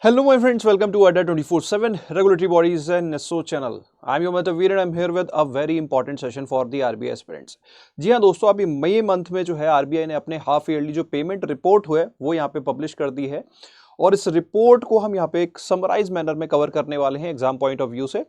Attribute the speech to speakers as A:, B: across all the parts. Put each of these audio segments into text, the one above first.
A: Hello, my friends. Welcome to ADDA 24/7 Regulatory Bodies and NESO channel. I'm your Mataveer and I'm here with a very important session for the RBI aspirants. जी हाँ दोस्तों, अभी मई month में जो है RBI ने अपने half yearly जो payment report हुए वो यहाँ पे पब्लिश कर दी है और इस रिपोर्ट को हम यहाँ पे एक समराइज मैनर में कवर करने वाले हैं एग्जाम पॉइंट ऑफ व्यू से।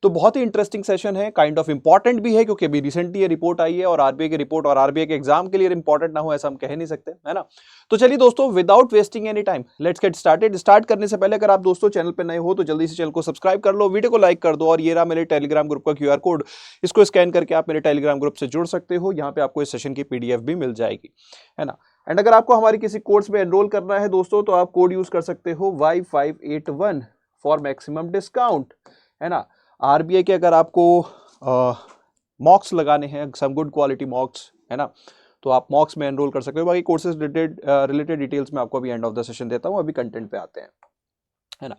A: तो बहुत ही इंटरेस्टिंग सेशन है, काइंड ऑफ इंपॉर्टेंट भी है क्योंकि अभी रिसेंटली ये रिपोर्ट आई है और आरबीआई की रिपोर्ट और आरबीआई के एग्जाम के लिए इंपॉर्टेंट ना हो ऐसा हम कह नहीं सकते, है ना। तो चलिए दोस्तों, without wasting any time let's get started. Start करने से पहले अगर आप दोस्तों चैनल पे नए हो तो जल्दी से चैनल को सब्सक्राइब कर लो, वीडियो को लाइक कर दो और ये रहा मेरे टेलीग्राम ग्रुप का क्यूआर कोड। इसको स्कैन करके आप मेरे टेलीग्राम ग्रुप से जुड़ सकते हो, यहाँ पे आपको इस सेशन की पीडीएफ भी मिल जाएगी, है ना। एंड अगर आपको हमारी किसी कोर्स में एनरोल करना है दोस्तों तो आप कोड यूज कर सकते हो Y581 फॉर मैक्सिमम डिस्काउंट, है ना। आरबीआई के अगर आपको मॉक्स लगाने हैं, सम गुड क्वालिटी मॉक्स, है ना, तो आप मॉक्स में एनरोल कर सकते हो। बाकी कोर्सेज रिलेटेड डिटेल्स में आपको अभी एंड ऑफ द सेशन देता हूँ, अभी कंटेंट पे आते हैं, है ना।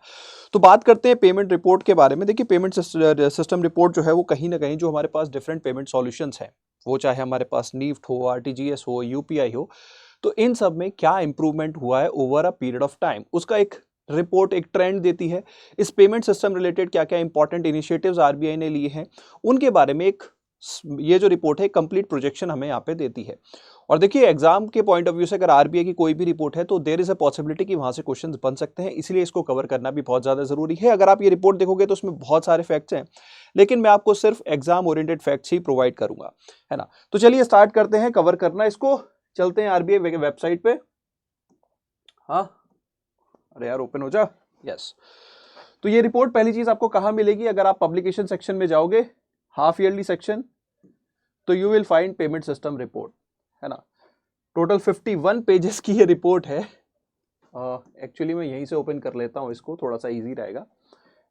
A: तो बात करते हैं पेमेंट रिपोर्ट के बारे में। देखिए, पेमेंट सिस्टम रिपोर्ट जो है वो कहीं ना कहीं जो हमारे पास डिफरेंट पेमेंट सॉल्यूशंस हैं, वो चाहे हमारे पास नीफ्ट हो, आरटीजीएस हो, यूपीआई हो, तो इन सब में क्या इंप्रूवमेंट हुआ है over a period of time, उसका एक रिपोर्ट, एक ट्रेंड देती है। इस पेमेंट सिस्टम रिलेटेड क्या क्या इंपॉर्टेंट इनिशिएटिव्स आरबीआई ने लिए हैं उनके बारे में एक ये जो रिपोर्ट है कंप्लीट प्रोजेक्शन हमें यहाँ पे देती है। और देखिए, एग्जाम के पॉइंट ऑफ व्यू से अगर आरबीआई की कोई भी रिपोर्ट है तो देयर इज अ पॉसिबिलिटी कि वहां से क्वेश्चंस बन सकते हैं, इसलिए इसको कवर करना भी बहुत ज्यादा जरूरी है। अगर आप ये रिपोर्ट देखोगे तो उसमें बहुत सारे फैक्ट्स हैं, लेकिन मैं आपको सिर्फ एग्जाम ओरिएंटेड फैक्ट्स ही प्रोवाइड करूंगा, है ना। तो चलिए स्टार्ट करते हैं कवर करना इसको। चलते हैं आरबीआई वेबसाइट पे। हाँ, अरे यार ओपन हो जा। यस, तो ये रिपोर्ट पहली चीज आपको कहां मिलेगी? अगर आप पब्लिकेशन सेक्शन में जाओगे, हाफ ईयरली सेक्शन, तो you will find payment system report, है ना। टोटल 51 पेजेस की ये रिपोर्ट है। एक्चुअली मैं यहीं से ओपन कर लेता हूं इसको, थोड़ा सा इजी रहेगा,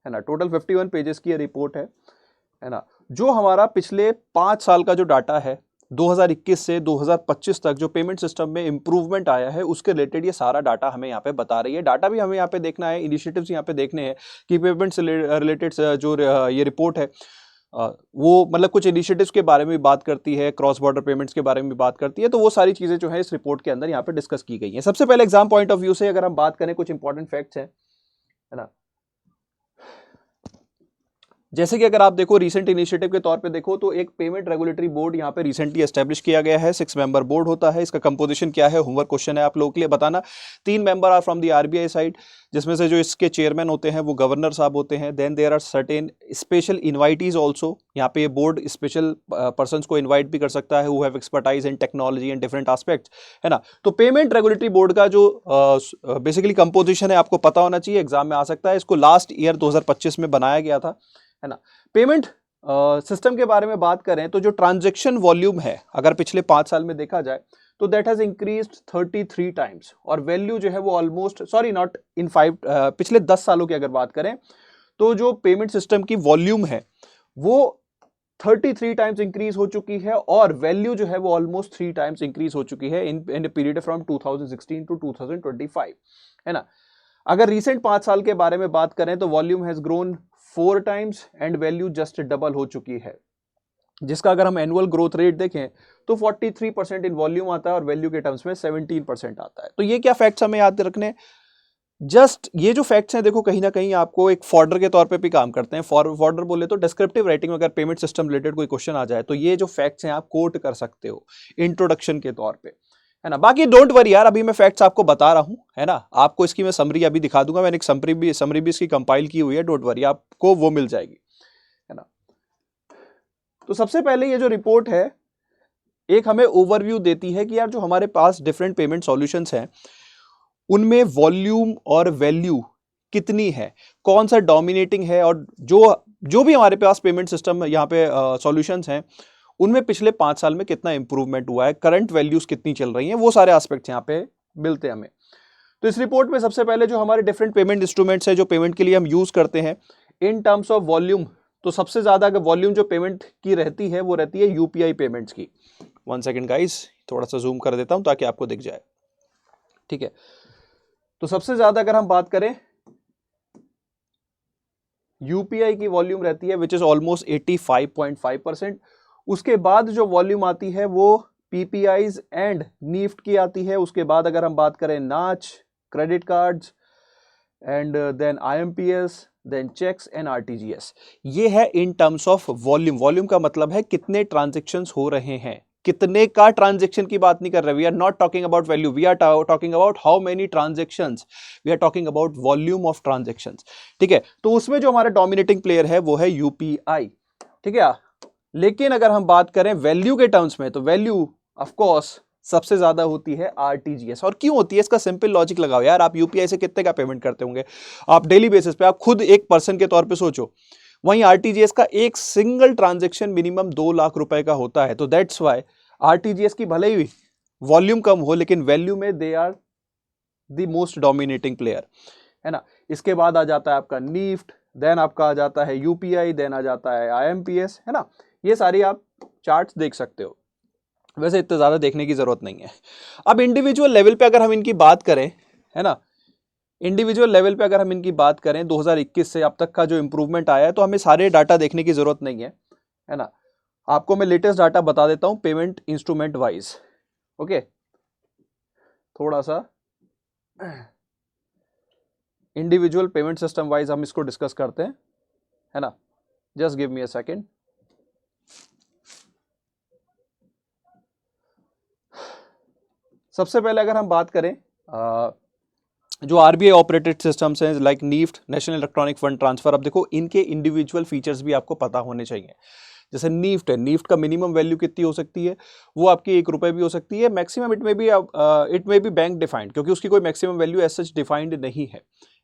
A: है ना। टोटल 51 पेजेस की ये रिपोर्ट है ना। जो हमारा पिछले 5 साल का जो डाटा है 2021 से 2025 तक जो पेमेंट सिस्टम में इंप्रूवमेंट आया है उसके रिलेटेड ये सारा डाटा हमें यहाँ पे बता रही है। डाटा भी हमें यहाँ पे देखना है, इनिशिएटिव्स यहाँ पे देखने हैं कि पेमेंट से रिलेटेड जो ये रिपोर्ट है वो मतलब कुछ इनिशिएटिव्स के बारे में बात करती है, क्रॉस बॉर्डर पेमेंट्स के बारे में बात करती है। तो वो सारी चीजें जो है इस रिपोर्ट के अंदर यहाँ पे डिस्कस की गई हैं। सबसे पहले एग्जाम पॉइंट ऑफ व्यू से अगर हम बात करें, कुछ इंपॉर्टेंट फैक्ट्स हैं, है ना। जैसे कि अगर आप देखो रिसेंट इनिशिएटिव के तौर पे देखो तो एक पेमेंट रेगुलेटरी बोर्ड यहाँ पे रिसेंटली एस्टेब्लिश किया गया है। 6 मेंबर बोर्ड होता है। इसका कंपोजिशन क्या है, होमवर्क क्वेश्चन है आप लोगों के लिए बताना। 3 member are from the RBI side, जिसमें से जो इसके चेयरमैन होते हैं वो गवर्नर साहब होते हैं। Then there are certain special invitees also. यहाँ पे ये बोर्ड स्पेशल पर्सन को इन्वाइट भी कर सकता है who have expertise in technology and different aspects, है ना। तो पेमेंट रेगुलेटरी बोर्ड का जो बेसिकली कंपोजिशन है आपको पता होना चाहिए, एग्जाम में आ सकता है। इसको लास्ट ईयर 2025 में बनाया गया था, है ना। पेमेंट सिस्टम के बारे में बात करें तो जो ट्रांजैक्शन वॉल्यूम है अगर पिछले 5 साल में देखा जाए तो दैट हैज इंक्रीज्ड 33 टाइम्स, और वैल्यू जो है वो ऑलमोस्ट, सॉरी नॉट इन 5, पिछले 10 सालों की अगर बात करें तो जो पेमेंट सिस्टम की वॉल्यूम है वो 33 टाइम्स इंक्रीज हो चुकी है और वैल्यू जो है वो ऑलमोस्ट 3 टाइम्स इंक्रीज हो चुकी है इन पीरियड फ्रॉम 2016 टू 2025, है ना। अगर रिसेंट 5 साल के बारे में बात करें तो volume has grown 4 times and value just double हो चुकी है, जिसका अगर हम एनुअल ग्रोथ रेट देखें तो 43% इन वॉल्यूम आता है और वैल्यू के टर्म्स में 17% आता है। तो ये क्या फैक्ट्स हमें याद रखने, जस्ट ये जो फैक्ट्स हैं देखो कहीं ना कहीं आपको एक फॉर्डर के तौर पे भी काम करते हैं। फॉर्डर बोले तो डिस्क्रिप्टिव राइटिंग में अगर पेमेंट सिस्टम रिलेटेड कोई क्वेश्चन आ जाए तो ये जो फैक्ट्स हैं आप कोट कर सकते हो इंट्रोडक्शन के तौर पे, है ना। बाकी डोंट वरी यार, अभी मैं फैक्ट्स आपको बता रहा हूं, है ना। आपको इसकी मैं समरी अभी दिखा दूंगा, मैंने एक समरी भी इसकी कंपाइल की हुई है, डोंट वरी, आपको वो मिल जाएगी, है ना। तो सबसे पहले ये जो रिपोर्ट है एक हमें ओवरव्यू देती है कि यार जो हमारे पास डिफरेंट पेमेंट सॉल्यूशंस हैं उनमें वॉल्यूम और वैल्यू कितनी है, कौन सा डोमिनेटिंग है, और जो भी हमारे पास पेमेंट सिस्टम यहाँ पे सॉल्यूशंस हैं उनमें पिछले 5 साल में कितना इंप्रूवमेंट हुआ है, करंट वैल्यूज कितनी चल रही हैं, वो सारे एस्पेक्ट्स यहाँ पे मिलते हैं हमें। तो इस रिपोर्ट में सबसे पहले जो हमारे डिफरेंट पेमेंट इंस्ट्रूमेंट्स हैं जो पेमेंट के लिए हम यूज करते हैं इन टर्म्स ऑफ वॉल्यूम, तो सबसे ज्यादा अगर वॉल्यूम जो पेमेंट की रहती है वो रहती है यूपीआई पेमेंट्स की। 1 सेकेंड गाइस, थोड़ा सा जूम कर देता हूं ताकि आपको दिख जाए, ठीक है। तो सबसे ज्यादा अगर हम बात करें यूपीआई की वॉल्यूम रहती है विच इज ऑलमोस्ट 85.5%। उसके बाद जो वॉल्यूम आती है वो पीपीआईज एंड नीफ्ट की आती है। उसके बाद अगर हम बात करें NACH, credit cards, and then IMPS, then cheques and RTGS। ये है in terms of volume. Volume का मतलब है कितने ट्रांजेक्शन्स हो रहे हैं, कितने का ट्रांजेक्शन की बात नहीं कर रहे। We are not talking about value, we are talking about how many transactions, we are talking about volume of transactions. ठीक है, तो उसमें जो हमारा डोमिनेटिंग प्लेयर है वो है UPI। ठीक है, लेकिन अगर हम बात करें वैल्यू के टर्म्स में, तो वैल्यू ऑफ कोर्स सबसे ज्यादा होती है RTGS। और क्यों होती है, इसका सिंपल लॉजिक लगाओ यार। आप UPI से कितने का पेमेंट करते होंगे आप डेली बेसिस पे, आप खुद एक पर्सन के तौर पे सोचो। वहीं RTGS का एक सिंगल ट्रांजेक्शन मिनिमम 2 लाख रुपए का होता है। तो दैट्स वाई RTGS की भले ही वॉल्यूम कम हो, लेकिन वैल्यू में they are the most dominating player, है ना। इसके बाद आ जाता है आपका निफ्ट, देन आपका आ जाता है UPI, देन आ जाता है IMPS, है ना। ये सारी आप चार्ट्स देख सकते हो, वैसे इतना ज्यादा देखने की जरूरत नहीं है। अब इंडिविजुअल लेवल पे अगर हम इनकी बात करें, है ना, इंडिविजुअल लेवल पे अगर हम इनकी बात करें 2021 से अब तक का जो इंप्रूवमेंट आया है, तो हमें सारे डाटा देखने की जरूरत नहीं है ना। आपको मैं लेटेस्ट डाटा बता देता हूं पेमेंट इंस्ट्रूमेंट वाइज। ओके, थोड़ा सा इंडिविजुअल पेमेंट सिस्टम वाइज हम इसको डिस्कस करते हैं, है ना। Just give me a second. सबसे पहले अगर हम बात करें जो RBI ऑपरेटेड सिस्टम्स हैं like NEFT, national electronic fund transfer, अब देखो इनके इंडिविजुअल फीचर्स भी आपको पता होने चाहिए। जैसे निफ्ट है, निफ्ट का मिनिमम वैल्यू कितनी हो सकती है, वो आपकी ₹1 भी हो सकती है। मैक्सिमम इट में भी बैंक डिफाइंड, क्योंकि उसकी कोई maximum value as such defined नहीं है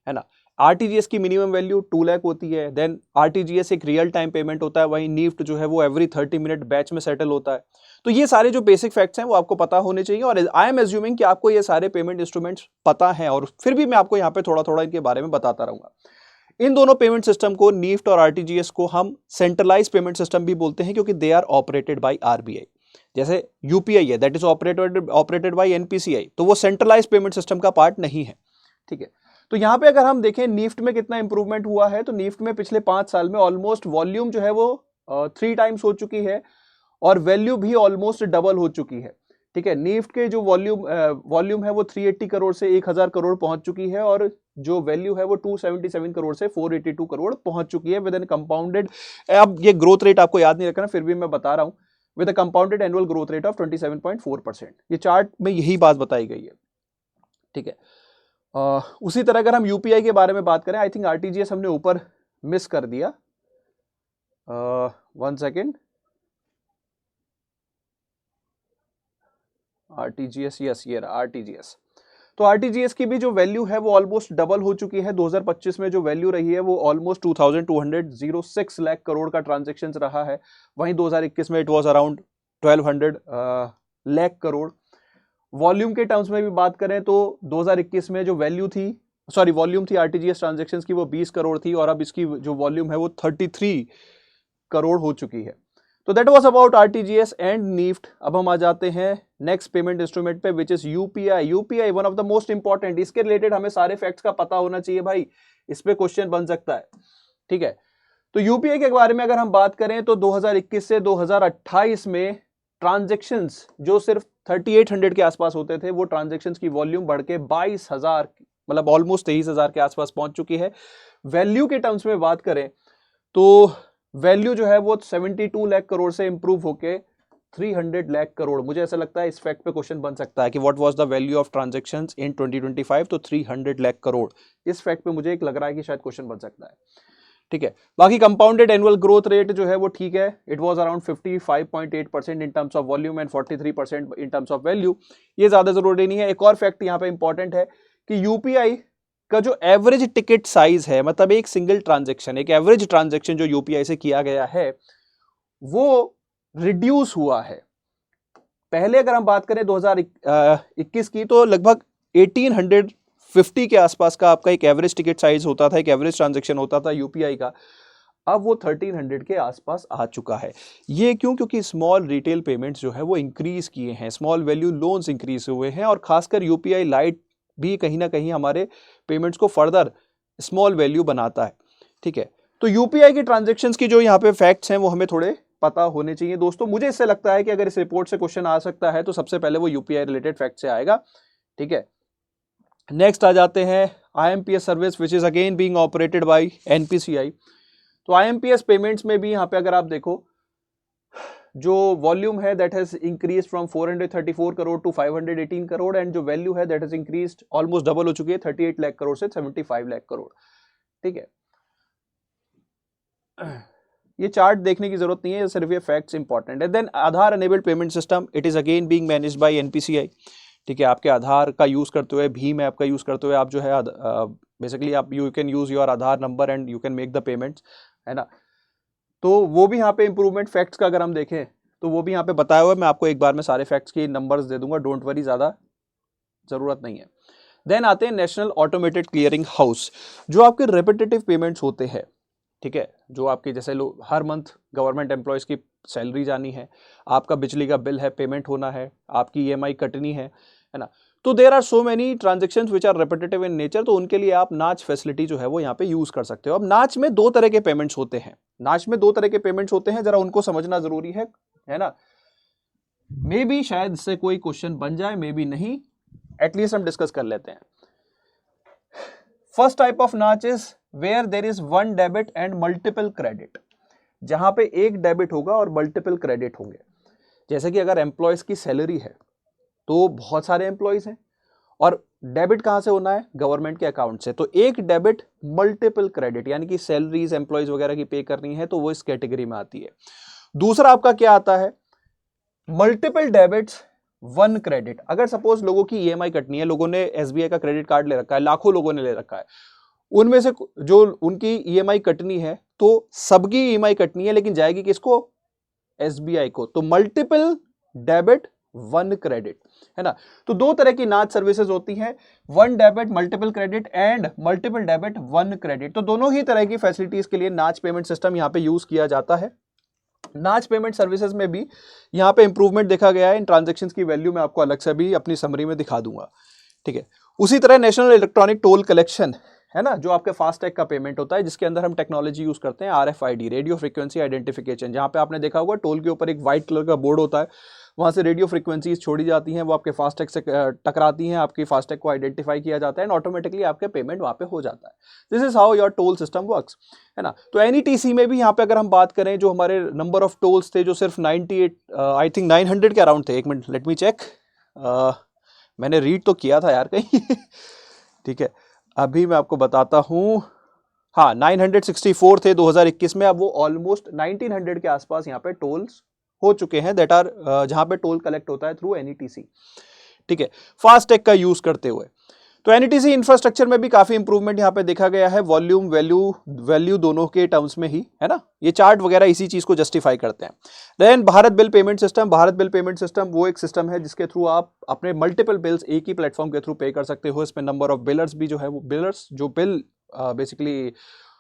A: ना। RTGS की मिनिमम वैल्यू 2 लाख होती है। देन RTGS एक रियल टाइम पेमेंट होता है, वहीं निफ्ट जो है वो एवरी 30 मिनट बैच में सेटल होता है। तो ये सारे जो बेसिक फैक्ट्स हैं वो आपको पता होने चाहिए, और आई एम एज्यूमिंग कि आपको ये सारे पेमेंट इंस्ट्रूमेंट्स पता हैं, और फिर भी मैं आपको यहाँ पे थोड़ा थोड़ा इनके बारे में बताता रहूंगा। इन दोनों पेमेंट सिस्टम को, निफ्ट और RTGS को, हम सेंट्रलाइज पेमेंट सिस्टम भी बोलते हैं, क्योंकि they are operated by RBI। जैसे UPI है, that is operated by NPCI, तो वो सेंट्रलाइज पेमेंट सिस्टम का पार्ट नहीं है। ठीक है, तो यहाँ पे अगर हम देखें निफ्ट में कितना इंप्रूवमेंट हुआ है, तो निफ्ट में पिछले 5 साल में ऑलमोस्ट वॉल्यूम जो है वो 3 टाइम्स हो चुकी है, और वैल्यू भी ऑलमोस्ट डबल हो चुकी है। ठीक है, निफ्ट के जो वॉल्यूम है वो 380 करोड़ से 1000 करोड़ पहुंच चुकी है, और जो वैल्यू है वो 277 करोड़ से 482 करोड़ पहुंच चुकी है विद एन कंपाउंडेड, अब ये ग्रोथ रेट आपको याद नहीं रखना, फिर भी मैं बता रहा हूं, with a compounded annual growth rate of 27.4%। ये चार्ट में यही बात बताई गई है। ठीक है, उसी तरह अगर हम UPI के बारे में बात करें, आई थिंक RTGS हमने ऊपर मिस कर दिया, 1 सेकेंड। RTGS, यस, ये रहा RTGS। तो RTGS की भी जो वैल्यू है वो ऑलमोस्ट डबल हो चुकी है। 2025 में जो वैल्यू रही है वो ऑलमोस्ट 2206 लाख करोड़ का ट्रांजेक्शन रहा है। वहीं 2021 में it was around 1200 lakh crore. Volume के टर्म्स में भी बात करें तो 2021 में जो वॉल्यूम थी RTGS ट्रांजेक्शन की वो 20 करोड़ थी, और अब इसकी जो वॉल्यूम है वो 33 करोड़ हो चुकी है। तो that was about RTGS and NEFT. अब हम आ जाते हैं नेक्स्ट पेमेंट इंस्ट्रूमेंट पे, which is UPI one of the most important. इसके रिलेटेड हमें सारे फैक्ट्स का पता होना चाहिए भाई, इस पे क्वेश्चन बन सकता है। ठीक है, तो UPI के बारे में अगर हम बात करें तो 2021 से 2028 में ट्रांजेक्शन्स जो सिर्फ 3800 के आसपास होते थे, वो ट्रांजेक्शन्स की वॉल्यूम बढ़ के 22,000, मतलब ऑलमोस्ट 23,000 के आसपास पहुंच चुकी है। वैल्यू के टर्म्स में बात करें तो वैल्यू जो है वो 72 लाख करोड़ से इंप्रूव होके 300 लाख करोड़। मुझे ऐसा लगता है इस फैक्ट पे क्वेश्चन बन सकता है कि what was the value of transactions in 2025, तो 300 लाख करोड़। इस फैक्ट पे मुझे एक लग रहा है कि शायद क्वेश्चन बन सकता है। ठीक है, बाकी कंपाउंडेड एनुअल ग्रोथ रेट जो है वो ठीक है, it was around 55.8% in terms of volume and 43% in terms of value. ये ज्यादा जरूरी नहीं है। एक और फैक्ट यहाँ पे इंपॉर्टेंट है कि UPI का जो एवरेज टिकट साइज है, मतलब एक सिंगल ट्रांजैक्शन, एक एवरेज ट्रांजैक्शन जो UPI से किया गया है वो रिड्यूस हुआ है। पहले अगर हम बात करें 2021 की, तो लगभग 1850 के आसपास का आपका एक एवरेज टिकट साइज होता था, एक एवरेज ट्रांजैक्शन होता था UPI का। अब वो 1300 के आसपास आ चुका है। ये क्यों? क्योंकि स्मॉल रिटेल पेमेंट्स जो है वो इंक्रीज किए हैं, स्मॉल वैल्यू लोन्स इंक्रीज हुए हैं, और खासकर UPI लाइट भी कहीं ना कहीं हमारे पेमेंट्स को फर्दर स्मॉल वैल्यू बनाता है। ठीक है, तो UPI की ट्रांजैक्शंस की जो यहाँ पे फैक्ट्स हैं वो हमें थोड़े पता होने चाहिए दोस्तों। मुझे इससे लगता है कि अगर इस रिपोर्ट से क्वेश्चन आ सकता है तो सबसे पहले वो UPI रिलेटेड फैक्ट से आएगा। ठीक है, नेक्स्ट आ जाते हैं IMPS service which is again being operated by NPCI। तो IMPS पेमेंट्स में भी यहाँ पे अगर आप देखो जो वॉल्यूम है that has increase from 434 crore to 518 crore and जो वैल्यू है that has increased almost double हो चुकी है 38 लाख करोड़ से 75 लाख करोड़। ठीक है, ये चार्ट देखने की जरूरत नहीं है, सिर्फ ये फैक्ट्स इंपॉर्टेंट है। Then Aadhaar enabled payment system, it is again being managed by NPCI। ठीक है, आपके आधार का यूज करते हुए, भीम ऐप का यूज करते हुए आप जो है बेसिकली आप you can use your Aadhaar number and you can make the payments, है ना। तो वो भी यहाँ पे इंप्रूवमेंट फैक्ट्स का अगर हम देखें तो वो भी यहाँ पे बताया हुआ है। मैं आपको एक बार में सारे फैक्ट्स की नंबर्स दे दूंगा, डोंट वरी, ज्यादा जरूरत नहीं है। देन आते हैं नेशनल ऑटोमेटेड क्लियरिंग हाउस, जो आपके रिपीटेटिव पेमेंट्स होते हैं। ठीक है, जो आपके जैसे लोग हर मंथ गवर्नमेंट एम्प्लॉयज की सैलरी जानी है, आपका बिजली का बिल है पेमेंट होना है, आपकी EMI कटनी है ना। तो there are so many transactions which are repetitive in nature, तो उनके लिए आप नाच फैसिलिटी जो है वो यहाँ पे यूज कर सकते हो। अब नाच में दो तरह के पेमेंट्स होते हैं, नाच में दो तरह के पेमेंट्स होते हैं, जरा उनको समझना जरूरी है ना। मे बी शायद इससे कोई क्वेश्चन बन जाए, मे बी नहीं, एटलीस्ट हम डिस्कस कर लेते हैं। First type of NACH is where there is one debit and multiple credit, जहां पे एक डेबिट होगा और मल्टीपल क्रेडिट होंगे। जैसे कि अगर एम्प्लॉयज की सैलरी है तो बहुत सारे एम्प्लॉयज हैं और डेबिट कहां से होना है, गवर्नमेंट के अकाउंट से, तो एक डेबिट मल्टीपल क्रेडिट, यानी कि सैलरीज एम्प्लॉयज वगैरह की पे करनी है तो वो इस कैटेगरी में आती है। दूसरा आपका क्या आता है, मल्टीपल डेबिट्स वन क्रेडिट। अगर सपोज लोगों की EMI कटनी है, लोगों ने SBI का क्रेडिट कार्ड ले रखा है, लाखों लोगों ने ले रखा है, उनमें से जो उनकी EMI कटनी है तो सबकी EMI कटनी है, लेकिन जाएगी किसको, SBI को, तो मल्टीपल डेबिट वन क्रेडिट, है ना। तो दो तरह की नाच सर्विसेज होती हैं, one debit multiple credit and multiple debit one credit. तो दोनों ही तरह की फैसिलिटीज के लिए नाच पेमेंट सिस्टम यहां पे यूज किया जाता है। नाच पेमेंट सर्विसेज में भी यहां पे इंप्रूवमेंट देखा गया है। इन ट्रांजैक्शंस की वैल्यू मैं आपको अलग से भी अपनी समरी में दिखा दूंगा। ठीक है, उसी तरह नेशनल इलेक्ट्रॉनिक टोल कलेक्शन, है ना, जो आपके फास्टैग का पेमेंट होता है, जिसके अंदर हम टेक्नोलॉजी यूज करते हैं RFID, रेडियो फ्रीक्वेंसी आइडेंटिफिकेशन, जहां पे आपने देखा होगा टोल के ऊपर एक व्हाइट कलर का बोर्ड होता है, वहां से रेडियो फ्रीक्वेंसीज छोड़ी जाती हैं, वो आपके फास्टैग से टकराती हैं, आपकी फास्टैग को आइडेंटिफाई किया जाता है एंड ऑटोमेटिकली आपके पेमेंट वहां पे हो जाता है। This is how your toll system works, है ना। तो NETC में भी यहाँ पे अगर हम बात करें, जो हमारे नंबर ऑफ टोल्स थे जो सिर्फ 98 आई थिंक 900 के अराउंड थे, एक मिनट लेट मी चेक, मैंने रीड तो किया था यार कहीं ठीक है, अभी मैं आपको बताता हूं, हाँ 964 थे 2021 में, अब वो ऑलमोस्ट 1900 के आसपास यहाँ पे टोल्स हो चुके हैं दैट आर जहां पे टोल कलेक्ट होता है थ्रू NETC। ठीक है, फास्टैग का यूज करते हुए। तो NETC इंफ्रास्ट्रक्चर में भी काफी इंप्रूवमेंट यहाँ पे देखा गया है, वॉल्यूम वैल्यू दोनों के टर्म्स में ही, है ना। ये चार्ट वगैरह इसी चीज को जस्टिफाई करते हैं। Then Bharat bill payment system, Bharat bill payment system वो एक सिस्टम है जिसके थ्रू आप अपने मल्टीपल बिल्स एक ही प्लेटफॉर्म के थ्रू पे कर सकते हो। इसमें नंबर ऑफ बिलर्स भी जो है वो बिलर्स जो बिल बेसिकली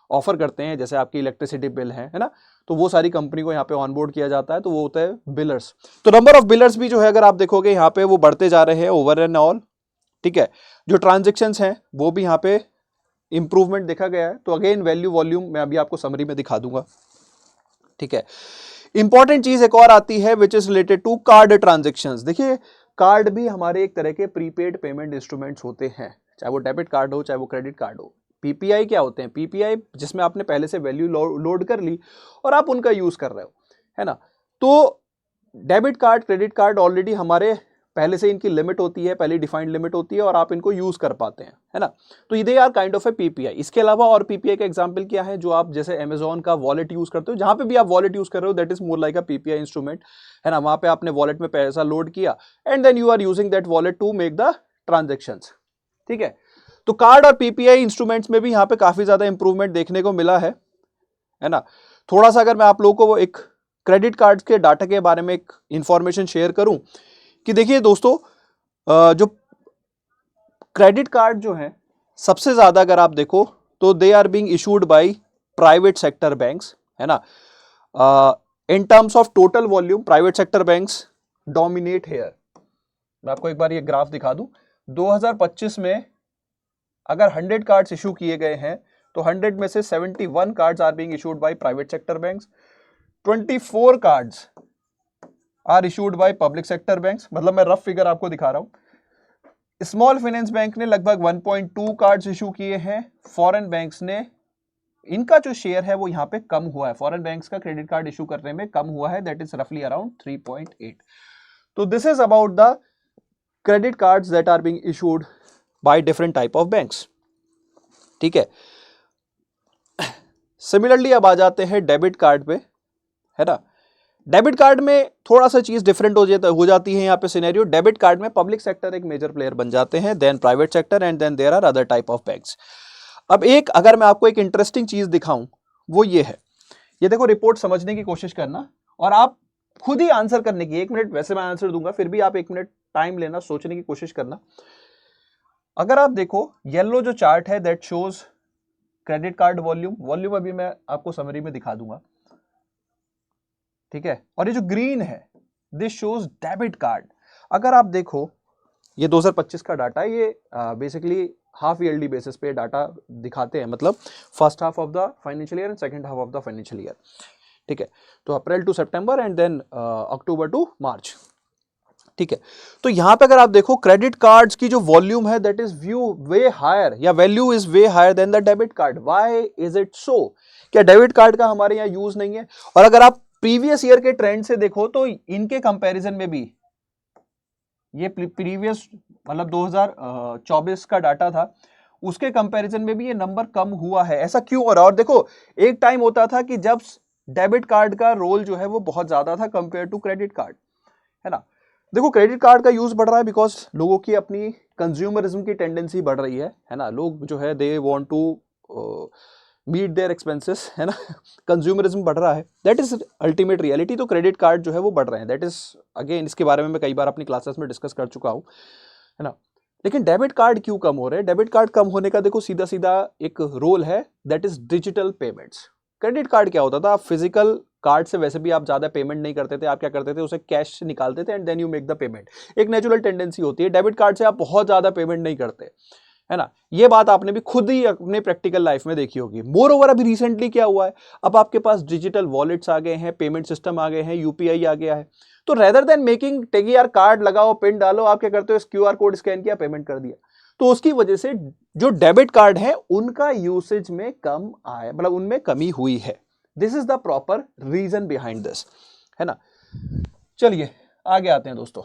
A: ऑफर करते हैं, जैसे आपकी इलेक्ट्रिसिटी बिल है ना, तो वो सारी कंपनी को यहाँ पे ऑनबोर्ड किया जाता है, तो वो होता है बिलर्स। तो नंबर ऑफ बिलर्स भी जो है अगर आप देखोगे यहाँ पे वो बढ़ते जा रहे हैं ओवर एंड ऑल। ठीक है, जो ट्रांजेक्शन्स हैं वो भी यहाँ पे इंप्रूवमेंट देखा गया है। तो अगेन वैल्यू वॉल्यूम मैं अभी आपको समरी में दिखा दूंगा। ठीक है, इंपॉर्टेंट चीज एक और आती है which is related to card transactions. देखिए, कार्ड भी हमारे एक तरह के प्रीपेड पेमेंट इंस्ट्रूमेंट्स होते हैं, चाहे वो डेबिट कार्ड हो चाहे वो क्रेडिट कार्ड हो। PPI क्या होते हैं, PPI जिसमें आपने पहले से वैल्यू लोड कर ली और आप उनका यूज कर रहे हो, है ना। तो debit card credit card already हमारे पहले से इनकी लिमिट होती है, पहले डिफाइंड लिमिट होती है और आप इनको यूज कर पाते हैं, है ना। तो ये are kind of a PPI। इसके अलावा और PPI का एग्जांपल क्या है, जो आप जैसे Amazon का वॉलेट यूज करते हो, जहां पे भी आप वॉलेट यूज कर रहे हो that is more like a PPI instrument, है ना। वहां पे आपने वॉलेट में पैसा लोड किया and then you are using that wallet to make the transactions. ठीक है, तो कार्ड और PPI इंस्ट्रूमेंट्स में भी यहाँ पे काफी ज्यादा इंप्रूवमेंट देखने को मिला है ना। थोड़ा सा अगर मैं आप लोगों को एक क्रेडिट कार्ड के डाटा के बारे में एक इंफॉर्मेशन शेयर करूं कि देखिए दोस्तों, जो क्रेडिट कार्ड जो है सबसे ज्यादा अगर आप देखो तो they are being issued by private sector banks, है ना। In terms of total volume private sector banks dominate here. मैं आपको एक बार ये ग्राफ दिखा दूं, 2025 में अगर 100 कार्ड्स इशू किए गए हैं तो 100 में से 71 cards are being issued by private sector banks, 24 cards are issued by public sector banks. मतलब मैं रफ फिगर आपको दिखा रहा हूं, स्मॉल फाइनेंस बैंक ने लगभग 1.2 कार्ड्स इशू किए हैं। फॉरेन बैंक्स ने, इनका जो शेयर है वो यहाँ पे कम हुआ है, फॉरेन बैंक्स का क्रेडिट कार्ड इशू करने में कम हुआ है, दैट इज रफली अराउंड 3.8। तो this is about the credit cards that are being issued by different type of banks. ठीक है, सिमिलरली अब आ जाते हैं डेबिट कार्ड पे, है ना। डेबिट कार्ड में थोड़ा सा चीज डिफरेंट हो जाती है यहाँ पे सिनेरियो। डेबिट कार्ड में पब्लिक सेक्टर एक मेजर प्लेयर बन जाते हैं, then private sector, and then there are other type of banks. अब एक, अगर मैं आपको एक इंटरेस्टिंग चीज दिखाऊं वो ये है, ये देखो, रिपोर्ट समझने की कोशिश करना और आप खुद ही आंसर करने की। 1 मिनट वैसे मैं आंसर दूंगा, फिर भी आप 1 मिनट टाइम लेना, सोचने की कोशिश करना। अगर आप देखो येलो जो चार्ट है that shows credit card volume अभी मैं आपको समरी में दिखा दूंगा, ठीक है। और ये जो ग्रीन है दिस शोज डेबिट कार्ड। अगर आप देखो ये 2025 का डाटा है, ये बेसिकली हाफ ईयरली बेसिस पे डाटा दिखाते हैं, मतलब first half of the financial year and second half of the financial year, ठीक है। तो April to September and then October to March, ठीक है। तो यहां पे अगर आप देखो क्रेडिट कार्ड्स की जो वॉल्यूम है दैट इज वे हायर, या value is way higher than the debit card. Why is it so? क्या डेबिट कार्ड का हमारे यहाँ यूज नहीं है? और अगर आप प्रीवियस ईयर के ट्रेंड से देखो तो इनके कंपैरिजन में भी, ये प्रीवियस मतलब 2024 का डाटा था, उसके कंपैरिजन में भी ये नंबर कम हुआ है। ऐसा क्यों हो रहा है? और देखो, एक टाइम होता था कि जब डेबिट कार्ड का रोल जो है वो बहुत ज्यादा था कंपेयर टू क्रेडिट कार्ड, है ना। देखो क्रेडिट कार्ड का यूज बढ़ रहा है बिकॉज लोगों की अपनी कंज्यूमरिज्म की टेंडेंसी बढ़ रही है ना। लोग जो है they want to meet their expenses, है ना। कंज्यूमरिज्म बढ़ रहा है, दैट इज अल्टीमेट रियलिटी। तो क्रेडिट कार्ड जो है वो बढ़ रहे हैं, दैट इज अगेन, इसके बारे में मैं कई बार अपनी क्लासेस में डिस्कस कर चुका हूं, है ना। लेकिन डेबिट कार्ड क्यों कम हो रहे हैं? डेबिट कार्ड कम होने का देखो सीधा सीधा एक रोल है, that is digital payments. Credit card क्या होता था, आप फिजिकल कार्ड से वैसे भी आप ज्यादा पेमेंट नहीं करते थे, आप क्या करते थे, उसे कैश से निकालते थे and then you make the payment. एक नेचुरल टेंडेंसी होती है, डेबिट कार्ड से आप बहुत ज्यादा पेमेंट नहीं करते, है ना। ये बात आपने भी खुद ही अपने प्रैक्टिकल लाइफ में देखी होगी। मोर ओवर अभी रिसेंटली क्या हुआ है, अब आपके पास डिजिटल वॉलेट्स आ गए हैं, पेमेंट सिस्टम आ गए हैं, यूपीआई आ गया है। तो रेदर देन मेकिंग टेक यार कार्ड लगाओ, पिन डालो, आप क्या करते हो, क्यूआर कोड स्कैन किया, पेमेंट कर दिया। तो उसकी वजह से जो डेबिट कार्ड है उनका यूसेज में कम आया, मतलब उनमें कमी हुई है। This is the proper reason behind this, है ना। चलिए आगे आते हैं दोस्तों,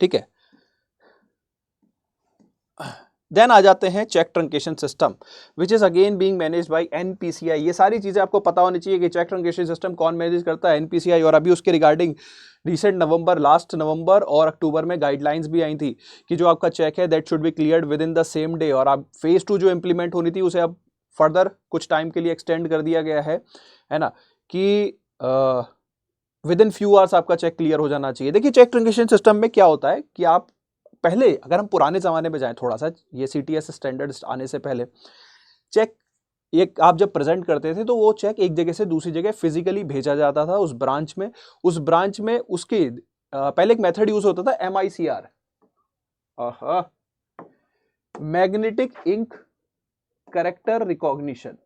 A: ठीक है। देन आ जाते हैं cheque truncation system, which is again being managed by NPCI. ये सारी चीजें आपको पता होनी चाहिए कि चेक ट्रंकेशन सिस्टम कौन मैनेज करता है, एनपीसीआई। और अभी उसके रिगार्डिंग रिसेंट लास्ट नवंबर और अक्टूबर में गाइडलाइंस भी आई थी कि जो आपका चेक है that should be cleared with in the same day. और अब फेज 2 जो इंप्लीमेंट होनी थी उसे अब फर्दर कुछ टाइम के लिए एक्सटेंड कर दिया गया है ना, कि विद इन फ्यू आवर्स आपका चेक क्लियर हो जाना चाहिए। देखिए चेक ट्रंकेशन सिस्टम में क्या होता है कि आप पहले, अगर हम पुराने जमाने में जाएं थोड़ा सा, ये सीटीएस स्टैंडर्ड आने से पहले, चेक एक आप जब प्रेजेंट करते थे तो वो चेक एक जगह से दूसरी जगह फिजिकली भेजा जाता था, उस ब्रांच में उसके पहले एक मेथड यूज होता था MICR, magnetic ink character recognition,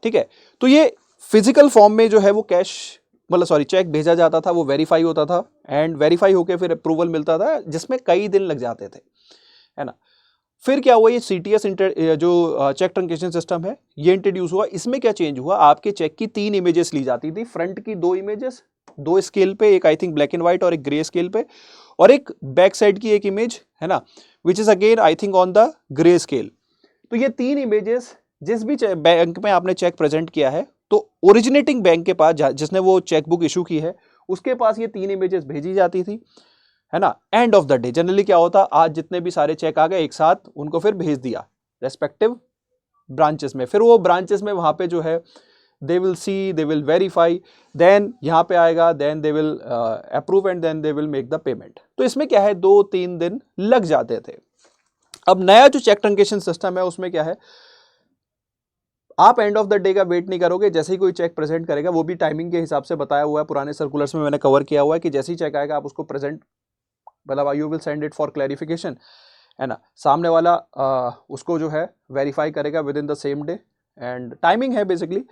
A: ठीक है। तो ये फिजिकल फॉर्म में जो है वो कैश, मतलब सॉरी, चेक भेजा जाता था, वो वेरीफाई होता था एंड वेरीफाई होकर फिर अप्रूवल मिलता था, जिसमें कई दिन लग जाते थे, है ना। फिर क्या हुआ, ये सीटीएस जो चेक ट्रंकेशन सिस्टम है ये इंट्रोड्यूस हुआ। इसमें क्या चेंज हुआ, आपके चेक की 3 इमेजेस ली जाती थी, फ्रंट की 2 इमेजेस 2 स्केल पे, एक I think black and white और एक ग्रे स्केल पे, और एक बैक साइड की एक इमेज, है ना, विच is again I think on the grey scale. तो ये 3 इमेजेस जिस भी बैंक में आपने चेक प्रेजेंट किया है, तो ओरिजिनेटिंग बैंक के पास जिसने वो चेकबुक इशू की है उसके पास ये 3 इमेजेस भेजी जाती थी, है ना। End of the day generally क्या होता, आज जितने भी सारे चेक आ गए एक साथ उनको फिर भेज दिया रेस्पेक्टिव ब्रांचेस में। फिर वो ब्रांचेस में वहां पे जो है they will see, they will verify, then यहाँ पे आएगा, then they will approve and then they will make the payment. तो इसमें क्या है 2-3 दिन लग जाते थे। अब नया जो चेक ट्रंकेशन सिस्टम है उसमें क्या है, आप एंड ऑफ द डे का वेट नहीं करोगे, जैसे ही कोई चेक प्रेजेंट करेगा, वो भी टाइमिंग के हिसाब से बताया हुआ है, पुराने सर्कुलर्स में मैंने कवर किया हुआ है कि जैसे ही चेक आएगा आप उसको प्रेजेंट, मतलब you will send it for clarification, है ना। सामने वाला उसको जो है वेरीफाई करेगा with in the same day, and timing है बेसिकली।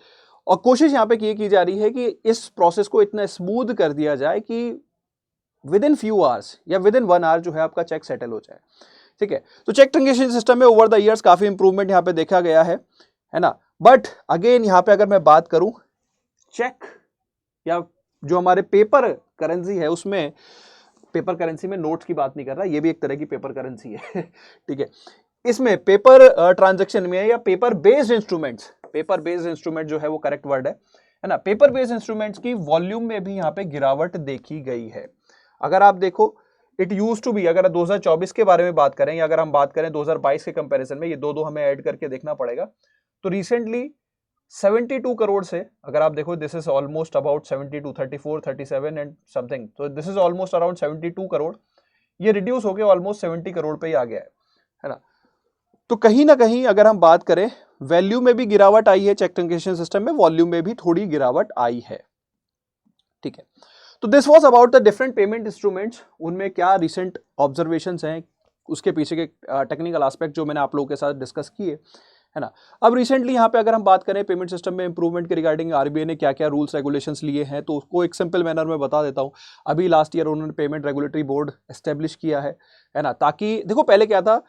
A: और कोशिश यहाँ पे की जा रही है कि इस प्रोसेस को इतना स्मूथ कर दिया जाए कि विद इन फ्यू आवर्स या विद इन 1 आवर जो है आपका चेक सेटल हो जाए, ठीक है। तो चेक ट्रांजेक्शन सिस्टम में ओवर द ईयर्स काफी इंप्रूवमेंट यहाँ पे देखा गया है ना। बट अगेन यहाँ पे अगर मैं बात करूं चेक या जो हमारे पेपर करेंसी है, उसमें पेपर करेंसी में नोट्स की बात नहीं कर रहा, ये भी एक तरह की पेपर करेंसी है ठीक है। इसमें पेपर ट्रांजैक्शन में या paper based instruments, paper based instrument जो है वो करेक्ट वर्ड है ना। पेपर बेस्ड इंस्ट्रूमेंट्स की वॉल्यूम में भी यहाँ पे गिरावट देखी गई है। अगर आप देखो इट यूज टू बी, अगर 2024 के बारे में बात करें या अगर हम बात करें 2022 के कंपैरिजन में, ये दो हमें ऐड करके देखना पड़ेगा, तो रिसेंटली 72 करोड़ से अगर आप देखो, this is almost about 72, 34, 37 and something, तो this is almost around 72 crore, ये रिड्यूस होके ऑलमोस्ट 70 करोड़ पे ही आ गया है ना। तो कहीं ना कहीं अगर हम बात करें वैल्यू में भी गिरावट आई है, चेक ट्रांजेक्शन सिस्टम में वॉल्यूम में भी थोड़ी गिरावट आई है, ठीक है। तो this was about the different payment instruments, उनमें क्या रिसेंट ऑब्जर्वेशंस हैं, उसके पीछे के टेक्निकल एस्पेक्ट जो मैंने आप लोगों के साथ डिस्कस किए, है ना। अब रिसेंटली यहाँ पे अगर हम बात करें पेमेंट सिस्टम में इंप्रूवमेंट के रिगार्डिंग आरबीआई ने क्या क्या रूल्स रेगुलेशंस लिए हैं, तो उसको एक सिंपल मैनर में बता देता हूँ। अभी लास्ट ईयर उन्होंने पेमेंट रेगुलेटरी बोर्ड एस्टेब्लिश किया है ना, ताकि देखो पहले क्या था,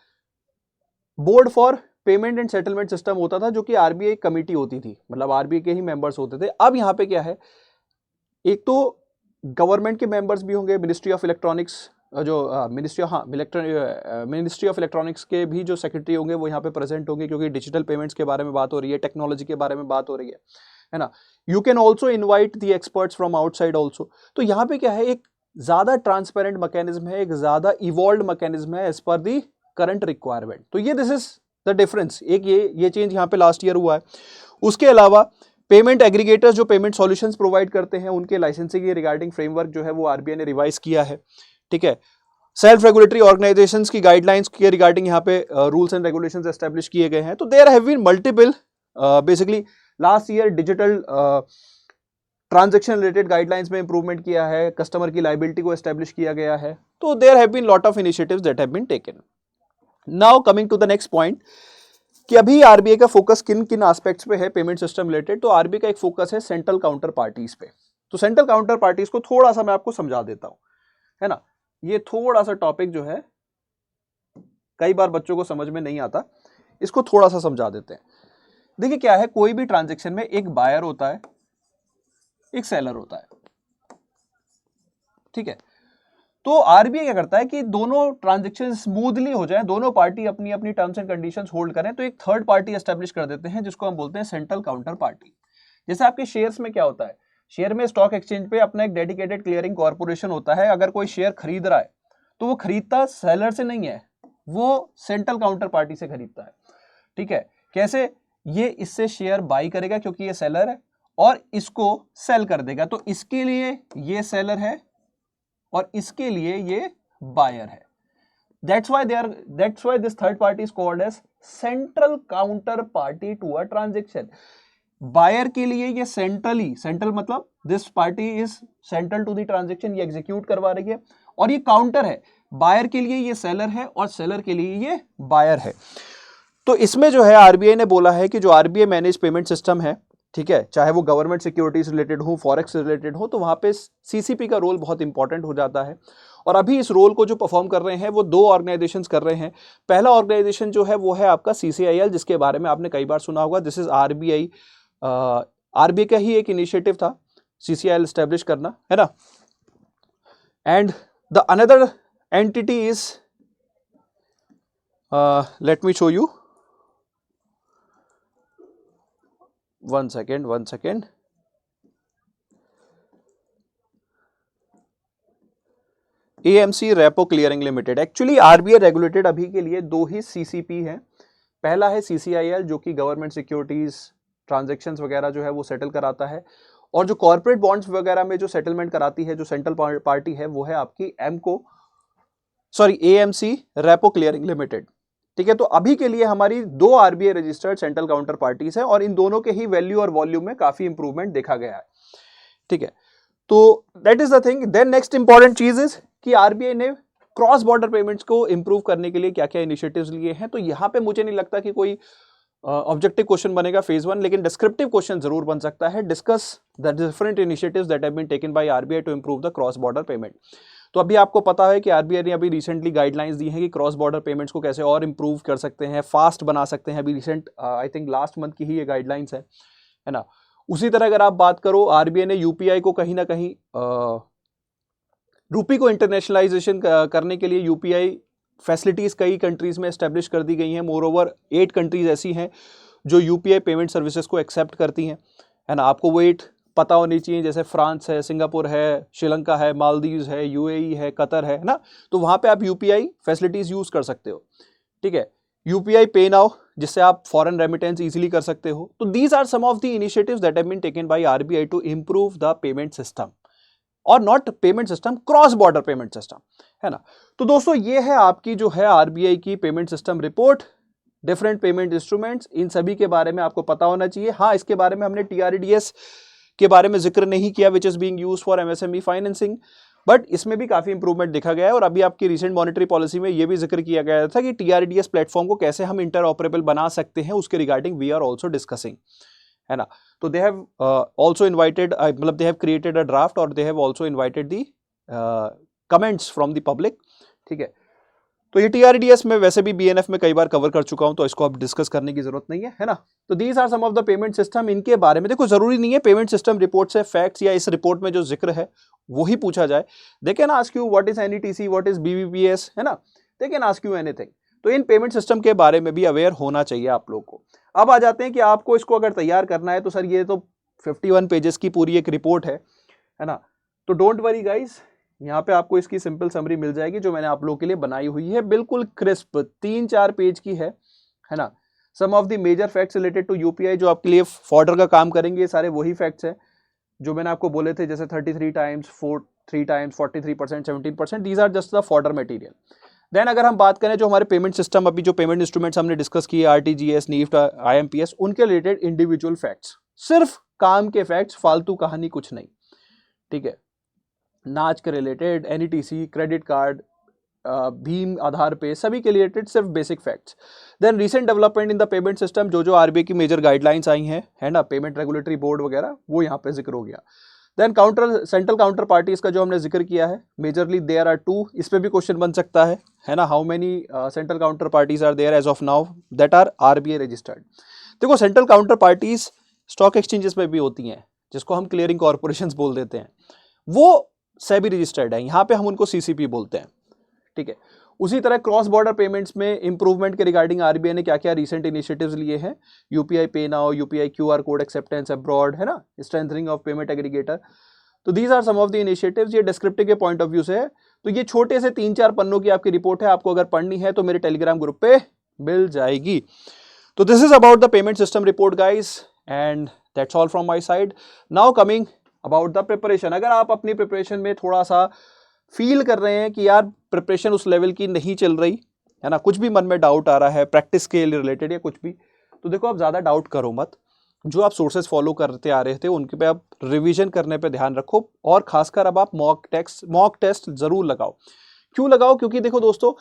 A: board for payment and settlement system होता था जो कि आरबीआई कमेटी होती थी, मतलब आरबीआई के ही मेंबर्स होते थे। अब यहाँ पे क्या है, एक तो गवर्नमेंट के मेंबर्स भी होंगे, मिनिस्ट्री ऑफ इलेक्ट्रॉनिक्स जो मिनिस्ट्री ऑफ इलेक्ट्रॉनिक्स के भी जो सेक्रेटरी होंगे वो यहाँ पे प्रेजेंट होंगे, क्योंकि डिजिटल पेमेंट्स के बारे में बात हो रही है, टेक्नोलॉजी के बारे में बात हो रही है ना। You can also invite the experts from outside also. तो यहाँ पे क्या है, एक ज्यादा ट्रांसपेरेंट मैकेनिज्म है, एक ज्यादा इवॉल्व मैकेनिज्म है एज पर दी करंट रिक्वायरमेंट। तो ये दिस इज द डिफरेंस, एक ये चेंज यहाँ पे लास्ट ईयर हुआ है। उसके अलावा पेमेंट एग्रीगेटर्स जो पेमेंट सॉल्यूशंस प्रोवाइड करते हैं, उनके लाइसेंसिंग के रिगार्डिंग फ्रेमवर्क जो है वो आरबीआई ने रिवाइज किया है, ठीक है। सेल्फ रेगुलेटरी ऑर्गेनाइजेशंस की गाइडलाइंस के रिगार्डिंग यहाँ पे रूल्स एंड रेगुलेशंस एस्टैब्लिश किए गए हैं। तो there have been multiple basically last year digital transaction related guidelines में इंप्रूवमेंट किया है, कस्टमर की लायबिलिटी को एस्टैब्लिश किया गया है। तो there have been lot of initiatives that have been taken. Now coming to the next point कि अभी आरबीआई का फोकस किन किन एस्पेक्ट्स पे है पेमेंट सिस्टम रिलेटेड। तो आरबीआई का एक फोकस है सेंट्रल काउंटर पार्टीज पे। तो सेंट्रल काउंटर पार्टीज को थोड़ा सा मैं आपको समझा देता हूं, है ना। ये थोड़ा सा टॉपिक जो है कई बार बच्चों को समझ में नहीं आता, इसको थोड़ा सा समझा देते हैं। देखिए क्या है, कोई भी ट्रांजैक्शन में एक बायर होता है, एक सेलर होता है, ठीक है। तो आरबीआई क्या करता है कि दोनों ट्रांजैक्शन स्मूथली हो जाए, दोनों पार्टी अपनी अपनी टर्म्स एंड कंडीशंस होल्ड करें, तो एक थर्ड पार्टी एस्टैब्लिश कर देते हैं जिसको हम बोलते हैं सेंट्रल काउंटर पार्टी। जैसे आपके शेयर्स में क्या होता है, शेयर में स्टॉक एक्सचेंज पे अपना एक डेडिकेटेड क्लियरिंग कॉर्पोरेशन होता है। अगर कोई शेयर खरीद रहा है तो वो खरीदता सेलर से नहीं है, वो सेंट्रल काउंटर पार्टी से खरीदता है, ठीक है। कैसे, ये इससे शेयर बाई करेगा क्योंकि ये सेलर है, और इसको सेल कर देगा, तो इसके लिए ये सेलर है और इसके लिए ये बायर है। That's why this third party is called as central counterparty to a transaction. Buyer के लिए ये सेंट्रल मतलब this party is central to the transaction, ये एग्जीक्यूट करवा रही है, और ये काउंटर है, बायर के लिए ये सेलर है और सेलर के लिए ये बायर है। तो इसमें जो है आरबीआई ने बोला है कि जो आरबीआई मैनेज पेमेंट सिस्टम है, ठीक है, चाहे वो गवर्नमेंट सिक्योरिटीज रिलेटेड हो, फॉरेक्स रिलेटेड हो, तो वहां पे सीसीपी का रोल बहुत इंपॉर्टेंट हो जाता है। और अभी इस रोल को जो परफॉर्म कर रहे हैं वो दो ऑर्गेनाइजेशंस कर रहे हैं। पहला ऑर्गेनाइजेशन जो है वो है आपका सीसीआईएल, जिसके बारे में आपने कई बार सुना होगा। दिस इज आरबीआई का ही एक इनिशिएटिव था सीसीआईएल एस्टेब्लिश करना, है ना। And the another entity is let me show you, one second. AMC repo clearing limited. Actually RBI regulated अभी के लिए दो ही सीसीपी हैं। पहला है सीसीआईएल जो कि गवर्नमेंट सिक्योरिटीज ट्रांजैक्शंस वगैरह जो है वो सेटल कराता है, और जो कॉर्पोरेट बॉन्ड्स वगैरह में जो सेटलमेंट कराती है जो सेंट्रल पार्टी है वो है आपकी AMC रेपो क्लियरिंग लिमिटेड, ठीक है। तो अभी के लिए हमारी दो RBI registered central counter parties है, और इन दोनों के ही वैल्यू और वॉल्यूम में काफी इंप्रूवमेंट देखा गया है, ठीक है। तो that is the thing. Then next important चीज इज कि आरबीआई ने क्रॉस बॉर्डर पेमेंट्स को इंप्रूव करने के लिए क्या क्या इनिशिएटिव्स लिए हैं। तो यहां पे मुझे नहीं लगता कि कोई ऑब्जेक्टिव क्वेश्चन बनेगा फेज 1, लेकिन डिस्क्रिप्टिव क्वेश्चन जरूर बन सकता है। Discuss the different initiatives that have been taken by RBI to improve the cross border payment. तो अभी आपको पता है कि आरबीआई ने अभी रिसेंटली गाइडलाइंस दी हैं कि क्रॉस बॉर्डर पेमेंट्स को कैसे और इम्प्रूव कर सकते हैं, फास्ट बना सकते हैं। अभी recent I think last month की ही ये गाइडलाइंस है ना। उसी तरह अगर आप बात करो, आरबीआई ने यूपीआई को कहीं ना कहीं रूपी को इंटरनेशनलाइजेशन करने के लिए यूपीआई फैसिलिटीज कई कंट्रीज में एस्टेब्लिश कर दी गई हैं। मोर ओवर 8 कंट्रीज ऐसी हैं जो यूपीआई पेमेंट सर्विसेज को एक्सेप्ट करती हैं, है ना। आपको वो 8 पता होनी चाहिए, जैसे फ्रांस है, सिंगापुर है, श्रीलंका है, मालदीव्स है, यूएई है, कतर है ना। तो वहां पे आप यूपीआई फैसिलिटीज यूज कर सकते हो, ठीक है। यूपीआई पे नाउ, जिससे आप फॉरेन रेमिटेंस इजीली कर सकते हो। तो these are some of the initiatives that have been taken by RBI to improve the payment system, और not payment system, cross border payment system, है ना। तो दोस्तों ये है आपकी जो है आरबीआई की payment system report, different payment instruments, इन सभी के बारे में आपको पता होना चाहिए। हाँ, इसके बारे में हमने टीआरडीएस के बारे में जिक्र नहीं किया, which is being used for MSME financing, but इसमें भी काफी इंप्रूवमेंट देखा गया है। और अभी आपकी रिसेंट मॉनेटरी पॉलिसी में यह भी जिक्र किया गया था कि टीआरडीएस प्लेटफॉर्म को कैसे हम इंटर ऑपरेबल बना सकते हैं, उसके regarding we are also discussing, है ना। तो दे हैव ऑल्सो इन्वाइटेड, मतलब they have created a draft और they have also invited the comments from the public, ठीक है। तो ये टीआरडीएस में वैसे भी बीएनएफ में कई बार कवर कर चुका हूं, तो इसको अब डिस्कस करने की जरूरत नहीं है ना। तो these are some of the payment system. इनके बारे में देखो, जरूरी नहीं है पेमेंट सिस्टम रिपोर्ट से फैक्ट्स या इस रिपोर्ट में जो जिक्र है वो ही पूछा जाए। They can ask you what is NETC, what is BBPS, है ना। They can ask you anything. तो इन पेमेंट सिस्टम के बारे में भी अवेयर होना चाहिए आप लोग को। अब आ जाते हैं कि आपको इसको अगर तैयार करना है तो सर ये तो 51 पेजेस की पूरी एक रिपोर्ट है ना। तो डोंट वरी गाइस, यहाँ पे आपको इसकी सिंपल समरी मिल जाएगी जो मैंने आप लोगों के लिए बनाई हुई है, बिल्कुल क्रिस्प 3-4 पेज की है ना। Some of the major facts related to UPI जो आपके लिए फॉर्डर का काम करेंगे, ये सारे वही फैक्ट्स हैं जो मैंने आपको बोले थे, जैसे 33 times, 3 times, 43%, 17%, these are just the fodder material. Then अगर हम बात करें जो हमारे पेमेंट सिस्टम, अभी जो पेमेंट इंस्ट्रूमेंट्स हमने डिस्कस किए, आरटीजीएस, नीफ्ट, आईएमपीएस, उनके रिलेटेड इंडिविजुअल फैक्ट्स, सिर्फ काम के फैक्ट्स, फालतू कहानी कुछ नहीं, ठीक है। नाच के रिलेटेड, एनईटीसी, क्रेडिट कार्ड, भीम, आधार पे, सभी के रिलेटेड सिर्फ basic facts. Then recent development in the payment system, जो आरबीआई की मेजर गाइडलाइंस आई हैं, है ना, पेमेंट रेगुलेटरी बोर्ड वगैरह, वो यहाँ पे जिक्र हो गया। देन सेंट्रल काउंटर पार्टीज का जो हमने जिक्र किया है, मेजरली देयर आर 2, इस पे भी क्वेश्चन बन सकता है ना। How many central counter parties are there as of now that are RBI registered. देखो, central counter parties stock exchanges में भी होती हैं, जिसको हम क्लियरिंग कॉर्पोरेशंस बोल देते हैं, वो सेबी रजिस्टर्ड है, यहाँ पे हम उनको सीसीपी बोलते हैं, ठीक है। उसी तरह क्रॉस बॉर्डर पेमेंट्स में इंप्रूवमेंट के रिगार्डिंग आरबीआई ने क्या क्या रिसेंट इनिशिएटिव्स लिए हैं, UPI PayNow, UPI QR code acceptance abroad, है ना, स्ट्रेंथनिंग ऑफ पेमेंट एग्रीगेटर। तो these are some of the initiatives. ये डिस्क्रिप्टिव के पॉइंट ऑफ व्यू से है। तो ये छोटे से 3-4 पन्नों की आपकी रिपोर्ट है, आपको अगर पढ़नी है तो मेरे टेलीग्राम ग्रुप पे मिल जाएगी। तो this is about the payment system report guys, and that's all from my side. Now coming about the preparation. अगर आप अपनी प्रिपरेशन में थोड़ा सा फील कर रहे हैं कि यार प्रिपरेशन उस लेवल की नहीं चल रही, है ना, कुछ भी मन में डाउट आ रहा है प्रैक्टिस के रिलेटेड या कुछ भी, तो देखो आप ज़्यादा डाउट करो मत। जो आप सोर्सेज फॉलो करते आ रहे थे उनके पे आप रिवीजन करने पे ध्यान रखो, और खासकर अब आप मॉक टेस्ट जरूर लगाओ। क्यों लगाओ? क्योंकि देखो दोस्तों,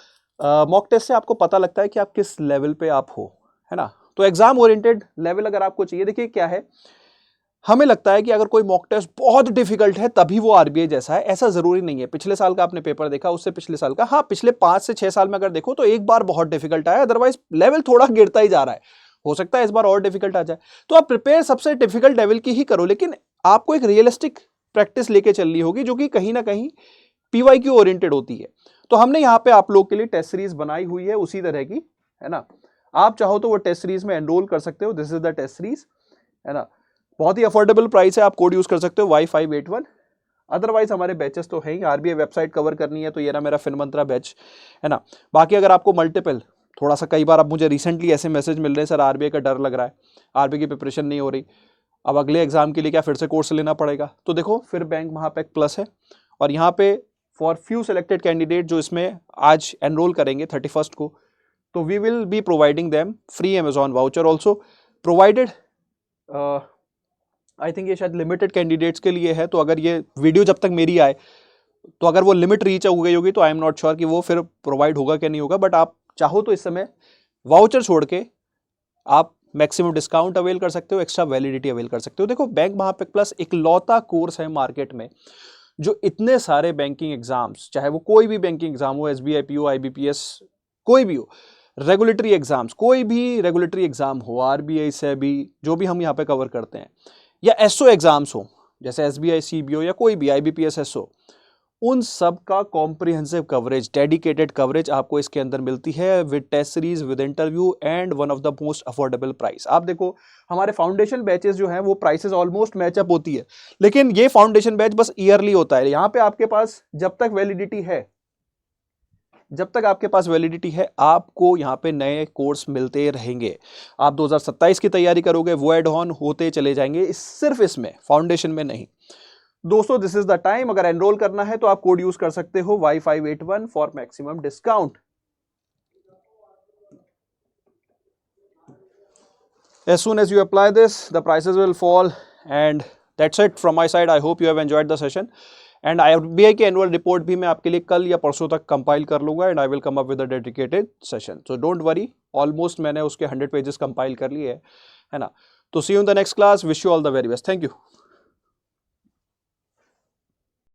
A: मॉक टेस्ट से आपको पता लगता है कि आप किस लेवल पे आप हो, है ना। तो एग्जाम ओरिएंटेड लेवल अगर आपको चाहिए, देखिए क्या है, हमें लगता है कि अगर कोई मॉक टेस्ट बहुत डिफिकल्ट है तभी वो आरबीआई जैसा है, ऐसा जरूरी नहीं है। पिछले साल का आपने पेपर देखा, उससे पिछले साल का, हाँ पिछले 5 से 6 साल में अगर देखो तो एक बार बहुत डिफिकल्ट आया, अदरवाइज लेवल थोड़ा गिरता ही जा रहा है। हो सकता है इस बार और डिफिकल्ट आ जाए, तो आप प्रिपेयर सबसे डिफिकल्ट लेवल की ही करो, लेकिन आपको एक रियलिस्टिक प्रैक्टिस लेके चलनी होगी जो कि कहीं ना कहीं पीवाईक्यू ओरिएंटेड होती है। तो हमने यहाँ पे आप लोग के लिए टेस्ट सीरीज बनाई हुई है उसी तरह की, है ना। आप चाहो तो वो टेस्ट सीरीज में एनरोल कर सकते हो, this is the test series, है ना। बहुत ही अफोर्डेबल प्राइस है, आप कोड यूज कर सकते हो Y581। अदरवाइज हमारे बैचेस तो है ही, आरबीआई वेबसाइट कवर करनी है तो ये ना मेरा फिनमंत्रा बैच, है ना। बाकी अगर आपको मल्टीपल, थोड़ा सा कई बार अब मुझे रिसेंटली ऐसे मैसेज मिल रहे हैं, सर आरबीआई का डर लग रहा है, आरबीआई की प्रिपरेशन नहीं हो रही, अब अगले एग्जाम के लिए क्या फिर से कोर्स लेना पड़ेगा? तो देखो, फिर बैंक महापैक प्लस है, और यहाँ पे फॉर फ्यू सेलेक्टेड कैंडिडेट जो इसमें आज एनरोल करेंगे 31 को, तो we will be providing them free Amazon voucher also provided. I think ये शायद लिमिटेड कैंडिडेट्स के लिए है, तो अगर ये वीडियो जब तक मेरी आए तो अगर वो लिमिट रीच हो गई होगी तो आई एम नॉट श्योर कि वो फिर प्रोवाइड होगा क्या नहीं होगा, बट आप चाहो तो इस समय वाउचर छोड़ के आप मैक्सिमम डिस्काउंट अवेल कर सकते हो, एक्स्ट्रा वैलिडिटी अवेल कर सकते हो। देखो, बैंक महापैक प्लस इकलौता कोर्स है मार्केट में जो इतने सारे बैंकिंग एग्जाम्स, चाहे वो कोई भी बैंकिंग एग्जाम हो, SBI PO, IBPS, कोई भी हो, रेगुलेटरी एग्जाम्स, कोई भी रेगुलेटरी एग्जाम हो, RBI SEBI जो भी हम यहाँ पे कवर करते हैं, या SO एग्जाम्स हो जैसे SBI CBO या कोई भी IBPS SO, उन सब का कॉम्प्रिहेंसिव कवरेज, डेडिकेटेड कवरेज आपको इसके अंदर मिलती है with test series, with interview and one of the most affordable price. आप देखो हमारे फाउंडेशन बैचेस जो हैं वो प्राइसेस ऑलमोस्ट मैचअप होती है, लेकिन ये फाउंडेशन बैच बस ईयरली होता है। यहाँ पे आपके पास जब तक वैलिडिटी है, जब तक आपके पास वैलिडिटी है, आपको यहाँ पे नए कोर्स मिलते रहेंगे। आप 2027 की तैयारी करोगे, वो एड ऑन होते चले जाएंगे, सिर्फ इसमें, फाउंडेशन में नहीं। दोस्तों दिस इज द टाइम, अगर एनरोल करना है तो आप कोड यूज कर सकते हो Y581 for maximum discount. As soon as you apply this, the prices will fall, and that's it from my side. I hope you have enjoyed the session. And RBI की annual report भी मैं आपके लिए कल या परसों तक compile कर लूंगा, and I will come up with a dedicated session, so don't worry. Almost मैंने उसके 100 पेजेस कंपाइल कर लिए है ना। तो see you in the next class, wish you all the very best, thank you.